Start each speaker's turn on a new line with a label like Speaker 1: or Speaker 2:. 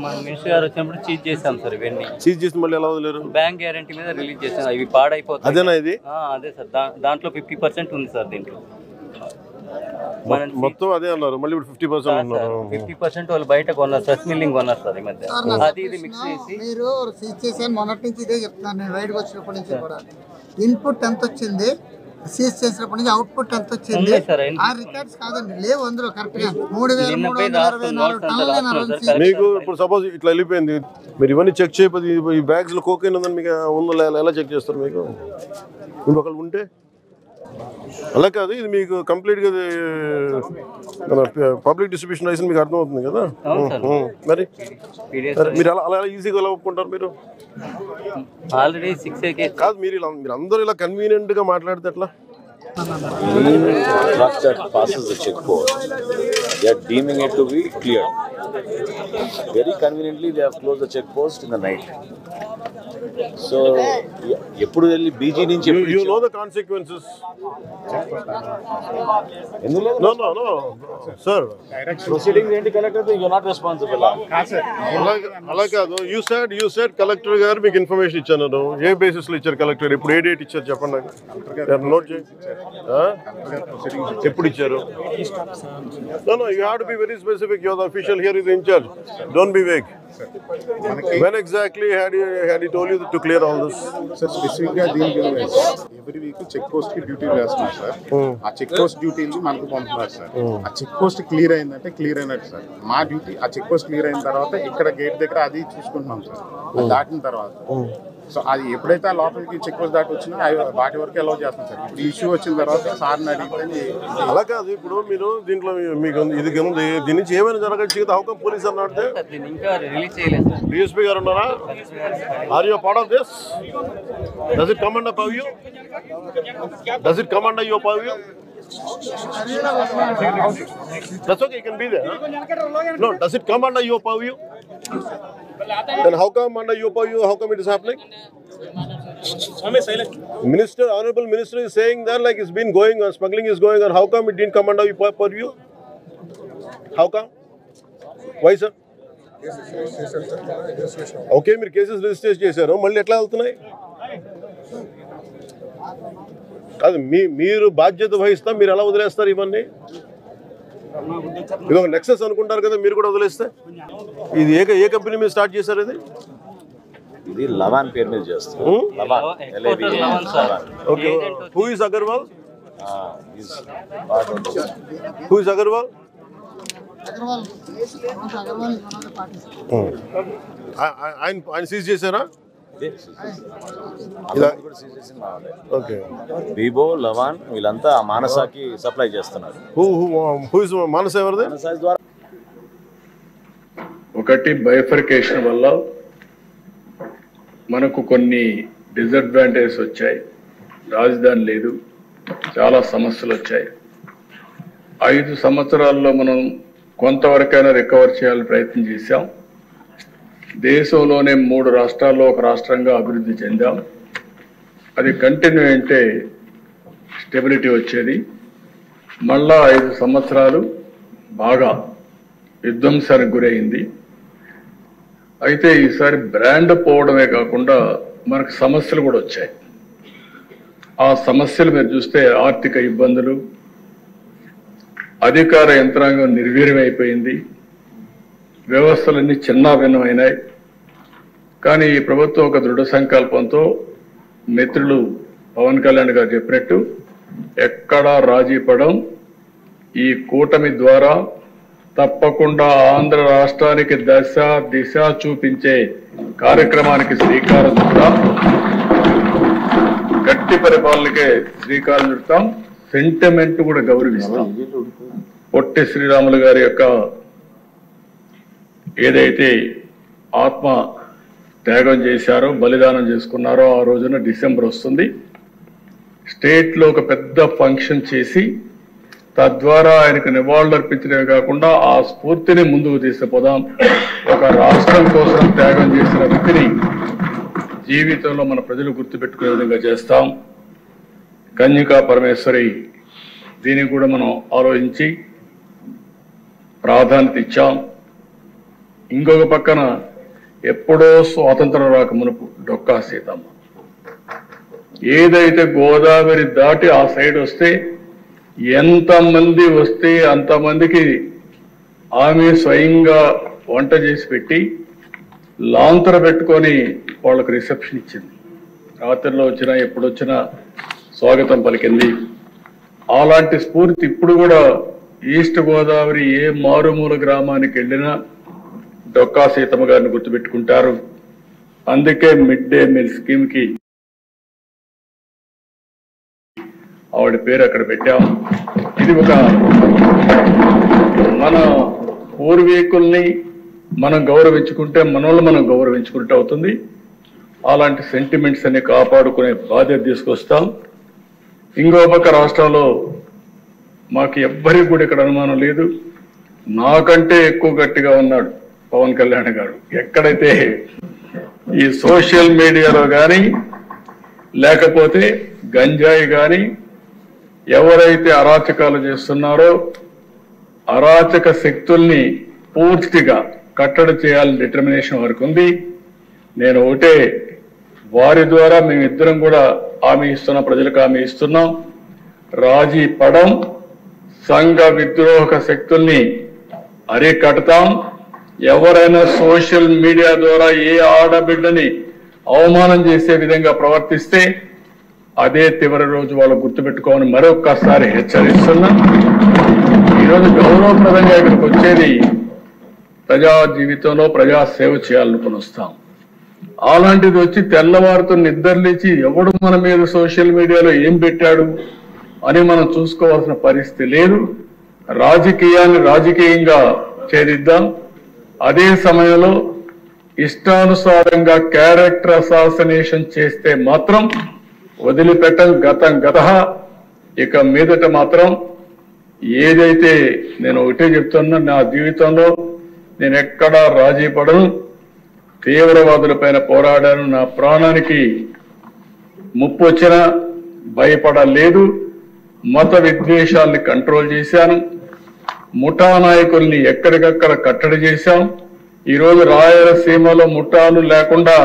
Speaker 1: మన మినిస్టర్ గారు వచ్చినప్పుడు చీజ్ చేసాం సార్. ఇవన్నీ
Speaker 2: చీజ్ చేసి మళ్ళీ ఎలా వదిలేరు?
Speaker 1: బ్యాంక్ గ్యారంటీ మీద రిలీజ్ చేసాం. ఇవి పాడైపోతాయి.
Speaker 2: అదేనా ఇది?
Speaker 1: అదే సార్. దాంట్లో 50% ఉంది సార్. దీంట్లో
Speaker 2: మొత్తం అదే అన్నారు. మళ్ళీ 50% అన్నారు.
Speaker 1: 50% వాళ్ళు బయట కొన్నారు, స్ట్రెస్ మిల్లింగ్ కొన్నారు సార్ ఈ మధ్య. అది ఇది మిక్స్ చేసి
Speaker 3: మీరు సీజ్ చేసాను. మొన్నటి నుంచి ఇదే చెప్తున్నాను నేను. బయటకు వచ్చినప్పటి నుంచి కూడా ఇన్పుట్ ఎంత వచ్చింది, సీజ్ చేసినప్పటి నుంచి అవుట్పుట్ ఎంత వచ్చింది ఆ రికార్డ్స్ కాదండి, లేవు అందులో కరెక్ట్ గా. 3,324 టన్నులు.
Speaker 2: మీకు ఇప్పుడు సపోజ్ ఇట్లా వెళ్ళిపోయింది, మీరు ఇవన్నీ చెక్ చేయకపోతే ఈ బ్యాగ్స్ లో కోకేన్ ఉందని మీకు ఉందో ఎలా చెక్ చేస్తారు? మీకు ఇంకొకళ్ళు ఉంటే అలా కాదు. ఇది మీకు కంప్లీట్ గా పబ్లిక్ డిస్ట్రిబ్యూషన్ లైసెన్స్ మీకు అర్థమవుతుంది కదా. మరి మీరు అలా ఈజీగా ఎలా ఒప్పుకుంటారు? మీరు
Speaker 1: ఆల్రెడీ 6
Speaker 2: కాదు, మీరు అందరూ ఇలా కన్వీనియంట్ గా మాట్లాడితే ఎట్లా?
Speaker 4: Truck that passes the checkpost, they are deeming it to be cleared. Very conveniently, they have closed the checkpost in the night. So, ఎప్పుడు వెళ్ళి బీజీ నుంచి
Speaker 2: you know the consequences.
Speaker 4: ఎందులో
Speaker 2: no sir,
Speaker 4: proceedings ఏంటి collector? you are not responsible.
Speaker 2: అలా కాదు. you said collector గారు మీకు information ఇచ్చారు. ఏ బేసిస్ లో ఇచ్చారు కలెక్టర్? ఇప్పుడు ఏ డేట్ ఇచ్చారు చెప్పండి నాకు. నోట్ చేయండి. ఎప్పుడు ఇచ్చారు? no you have to be very specific. you are the official here, is in charge. Don't be vague. When exactly had he told you to clear all this?
Speaker 5: Sir, specific గా దీనికి every week check post కి duty వేస్తున్నారు sir. ఆ check post డ్యూటీని మనకు పంపుతున్నారు sir. ఆ check post clear అయిందంటే clear అయినట్టు సార్. మా డ్యూటీ ఆ చెక్ పోస్ట్ క్లియర్ అయిన తర్వాత ఇక్కడ గేట్ దగ్గర అది చూసుకుంటున్నాం సార్. దాటిన తర్వాత సో అది ఎప్పుడైతే ఆ లోపలికి చెక్ పోస్ట్ దాటి వచ్చినా వాటి వరకు అలౌ చేస్తాం సార్. ఇప్పుడు ఇష్యూ వచ్చిన తర్వాత సార్ని అడిగితే
Speaker 2: అలా కాదు. ఇప్పుడు మీరు దీంట్లో మీకు ఇది ఉంది, దీని నుంచి ఏమైనా జరగచ్చు కదా. హౌ కమ్ పోలీస్ అన్నాడు?
Speaker 1: ఇంకా రిలీజ్ చేయలేదు.
Speaker 2: డిఎస్పీ గారు ఉన్నారా? Are you part of this? Does it come under purview? Does it come under your purview? That's okay, you can be there. No, does it come under your purview? Then how come under your purview, how come it is happening? Minister, Honorable Minister is saying that like it's been going on, smuggling is going on. How come it didn't come under your purview? How come? Why, sir? Okay, మీరు cases register చేశారు, మళ్ళీ ఎట్లా వెళ్తున్నాయి? కాదు, మీరు బాధ్యత వహిస్తా, మీరు ఎలా వదిలేస్తారు ఇవన్నీ? ఇది ఒక నెక్సెస్ అనుకుంటారు కదా, మీరు కూడా వదిలేస్తే. ఇది ఏ కంపెనీ మీద స్టార్ట్ చేశారు?
Speaker 4: ఇది లవాన్ పేరు మీద చేస్తారు.
Speaker 2: Okay. Who is Agarwal? Who is Agarwal? ఆయన సీజ్ చేశారా? ఓకే.
Speaker 4: బీబో, లవాన్ వీళ్ళంతా మానసాకి సప్లై చేస్తున్నారు.
Speaker 2: మానస ఎవరిది?
Speaker 6: ఒకటి బైఫర్కేషన్ వల్ల మనకు కొన్ని డిసడ్వాంటేజెస్ వచ్చాయి. రాజధాని లేదు, చాలా సమస్యలు వచ్చాయి. 5 సంవత్సరాల్లో మనం కొంతవరకైనా రికవర్ చేయాలని ప్రయత్నం చేశాం. దేశంలోనే 3 రాష్ట్రాల్లో ఒక రాష్ట్రంగా అభివృద్ధి చెందాం. అది కంటిన్యూ అంటే స్టెబిలిటీ వచ్చేది. మళ్ళా 5 సంవత్సరాలు బాగా విధ్వంసానికి గురైంది. అయితే ఈసారి బ్రాండ్ పోవడమే కాకుండా మనకు సమస్యలు కూడా వచ్చాయి. ఆ సమస్యలు మీరు చూస్తే ఆర్థిక ఇబ్బందులు, అధికార యంత్రాంగం నిర్వీర్యమైపోయింది, వ్యవస్థలన్నీ చిన్నాభిన్నమైనాయి. కానీ ఈ ప్రభుత్వం ఒక దృఢ సంకల్పంతో మిత్రులు పవన్ కళ్యాణ్ గారు చెప్పినట్టు ఎక్కడా రాజీ పడం, ఈ కూటమి ద్వారా తప్పకుండా ఆంధ్ర రాష్ట్రానికి దశ దిశ చూపించే కార్యక్రమానికి శ్రీకారం చుడతాం. గట్టి పరిపాలనకే శ్రీకారం చుడతాం. సెంటిమెంట్ కూడా గౌరవిస్తాం. పొట్టి శ్రీరాములు గారి యొక్క ఏదైతే ఆత్మ త్యాగం చేశారో, బలిదానం చేసుకున్నారో, ఆ రోజున డిసెంబర్ వస్తుంది. స్టేట్లో ఒక పెద్ద ఫంక్షన్ చేసి తద్వారా ఆయనకు నివాళులు అర్పించడమే కాకుండా ఆ స్ఫూర్తిని ముందుకు తీసుకుపోదాం. ఒక రాష్ట్రం కోసం త్యాగం చేసిన వ్యక్తిని జీవితంలో మన ప్రజలు గుర్తుపెట్టుకునే విధంగా చేస్తాం. కన్యకా పరమేశ్వరి దీనికి కూడా మనం ఆలోచించి ప్రాధాన్యత ఇచ్చాం. ఇంకొక పక్కన ఎప్పుడో స్వాతంత్రం రాక మునుపు డొక్కా సీతమ్మ ఏదైతే గోదావరి దాటి ఆ సైడ్ వస్తే ఎంతమంది వస్తే అంతమందికి ఆమె స్వయంగా వంట చేసి పెట్టి లాంతర పెట్టుకొని వాళ్ళకు రిసెప్షన్ ఇచ్చింది. రాత్రిలో వచ్చినా ఎప్పుడొచ్చినా స్వాగతం పలికింది. అలాంటి స్ఫూర్తి ఇప్పుడు కూడా ఈస్ట్ గోదావరి ఏ మారుమూల గ్రామానికి వెళ్ళినా డొక్కా సీతమ్మ గారిని గుర్తుపెట్టుకుంటారు. అందుకే మిడ్ డే మీల్ స్కీమ్ కి ఆవిడ పేరు అక్కడ పెట్టాం. ఇది ఒక మన పూర్వీకుల్ని మనం గౌరవించుకుంటే మనల్ని మనం గౌరవించుకుంటే అవుతుంది. అలాంటి సెంటిమెంట్స్ అన్ని కాపాడుకునే బాధ్యత తీసుకొస్తాం. ఇంకో పక్క రాష్ట్రంలో మాకు ఎవ్వరికి కూడా ఇక్కడ అనుమానం లేదు, నాకంటే ఎక్కువ గట్టిగా ఉన్నాడు పవన్ కళ్యాణ్ గారు. ఎక్కడైతే ఈ సోషల్ మీడియాలో కానీ లేకపోతే గంజాయి కానీ ఎవరైతే అరాచకాలు చేస్తున్నారో అరాచక శక్తుల్ని పూర్తిగా కట్టడి చేయాలని డిటర్మినేషన్ వరకు ఉంది. నేను ఒకటే వారి ద్వారా మేమిద్దరం కూడా హామీ ఇస్తున్నాం, ప్రజలకు హామీ ఇస్తున్నాం. రాజీ పడం, సంఘ విద్రోహక శక్తుల్ని అరికడతాం. ఎవరైనా సోషల్ మీడియా ద్వారా ఏ ఆడబిడ్డని అవమానం చేసే విధంగా ప్రవర్తిస్తే అదే చివరి రోజు వాళ్ళు గుర్తుపెట్టుకోమని మరొక్కసారి హెచ్చరిస్తున్నా. ఈరోజు గౌరవప్రదంగా ఇక్కడికి వచ్చేది ప్రజా జీవితంలో ప్రజా సేవ చేయాలనుకుని వస్తాం. అలాంటిది వచ్చి తెల్లవారితో నిద్రలేచి ఎవడు మన మీద సోషల్ మీడియాలో ఏం పెట్టాడు అని మనం చూసుకోవాల్సిన పరిస్థితి లేదు. రాజకీయాన్ని రాజకీయంగా ఛేదిద్దాం. అదే సమయంలో ఇష్టానుసారంగా క్యారెక్టర్ అసాసినేషన్ చేస్తే మాత్రం వదిలిపెట్టం. గతం గత. ఇక మీదట మాత్రం ఏదైతే నేను ఒకటే చెప్తున్నా, నా జీవితంలో నేను ఎక్కడా రాజీ పడను. తీవ్రవాదుల పైన పోరాడాను. నా ప్రాణానికి ముప్పు వచ్చినా భయపడలేదు. మత విద్వేషాల్ని కంట్రోల్ చేశాను. ముఠా నాయకుల్ని ఎక్కడికక్కడ కట్టడి చేశాం. ఈరోజు రాయలసీమలో ముఠాలు లేకుండా